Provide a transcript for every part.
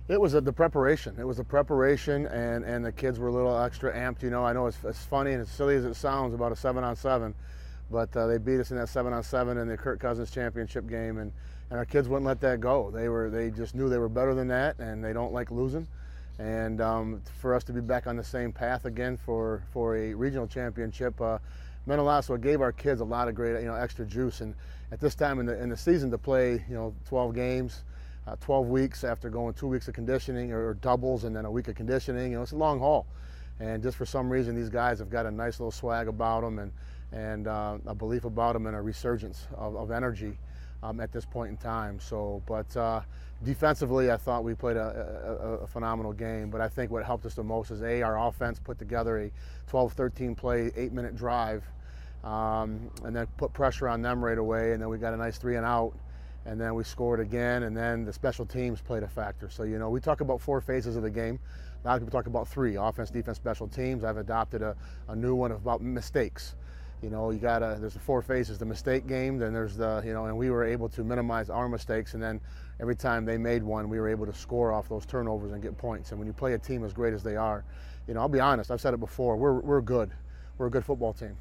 It was the preparation. It was the preparation, and the kids were a little extra amped. I know it's funny and as silly as it sounds about a 7-on-7, but they beat us in that 7-on-7 in the Kirk Cousins championship game, and our kids wouldn't let that go. They just knew they were better than that, and they don't like losing. And for us to be back on the same path again for a regional championship meant a lot. So it gave our kids a lot of great extra juice. And at this time in the season to play 12 games. 12 weeks after going 2 weeks of conditioning or doubles and then a week of conditioning. It's a long haul. And just for some reason, these guys have got a nice little swag about them and a belief about them and a resurgence of energy at this point in time. But defensively, I thought we played a phenomenal game. But I think what helped us the most is, our offense put together a 12-13 play, 8-minute drive, and then put pressure on them right away. And then we got a nice 3-and-out. And then we scored again, and then the special teams played a factor. So, we talk about 4 phases of the game. A lot of people talk about 3, offense, defense, special teams. I've adopted a new one about mistakes. There's the 4 phases, the mistake game, then there's and we were able to minimize our mistakes, and then every time they made one, we were able to score off those turnovers and get points. And when you play a team as great as they are, I'll be honest, I've said it before, we're good. We're a good football team.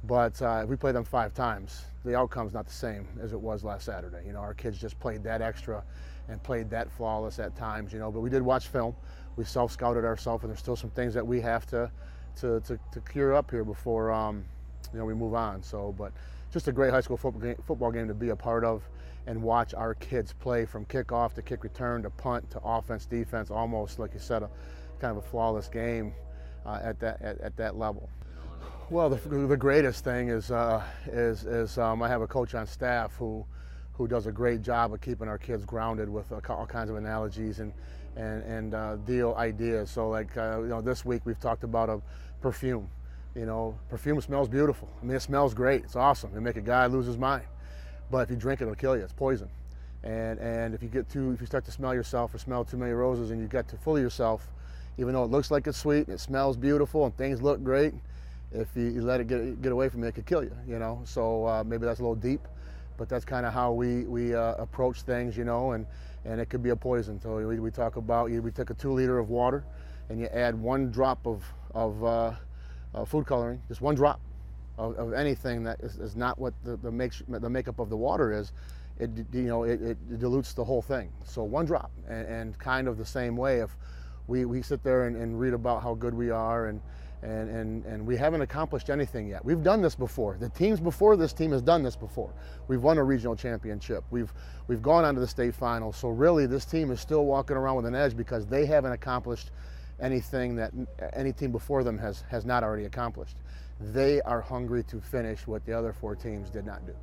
But if we play them 5 times, the outcome's not the same as it was last Saturday. Our kids just played that extra and played that flawless at times, But we did watch film. We self-scouted ourselves, and there's still some things that we have to clear up here before we move on. But just a great high school football game to be a part of and watch our kids play from kickoff to kick return to punt to offense, defense, almost like you said, kind of a flawless game at that level. Well, the greatest thing is I have a coach on staff who does a great job of keeping our kids grounded with all kinds of analogies and deal ideas. So this week we've talked about a perfume. Perfume smells beautiful. It smells great. It's awesome. It'll make a guy lose his mind. But if you drink it, it'll kill you. It's poison. And if you start to smell yourself or smell too many roses and you get too full of yourself, even though it looks like it's sweet and it smells beautiful and things look great, if you let it get away from it, it could kill you, So maybe that's a little deep, but that's kind of how we approach things, and it could be a poison. So we talk about, we take a 2 liter of water and you add 1 drop of food coloring, just 1 drop of anything that is not what the makeup of the water is. It dilutes the whole thing. So 1 drop, and kind of the same way, if we sit there and read about how good we are and we haven't accomplished anything yet. We've done this before. The teams before this team has done this before. We've won a regional championship. We've gone on to the state finals. So really, this team is still walking around with an edge because they haven't accomplished anything that any team before them has not already accomplished. They are hungry to finish what the other 4 teams did not do.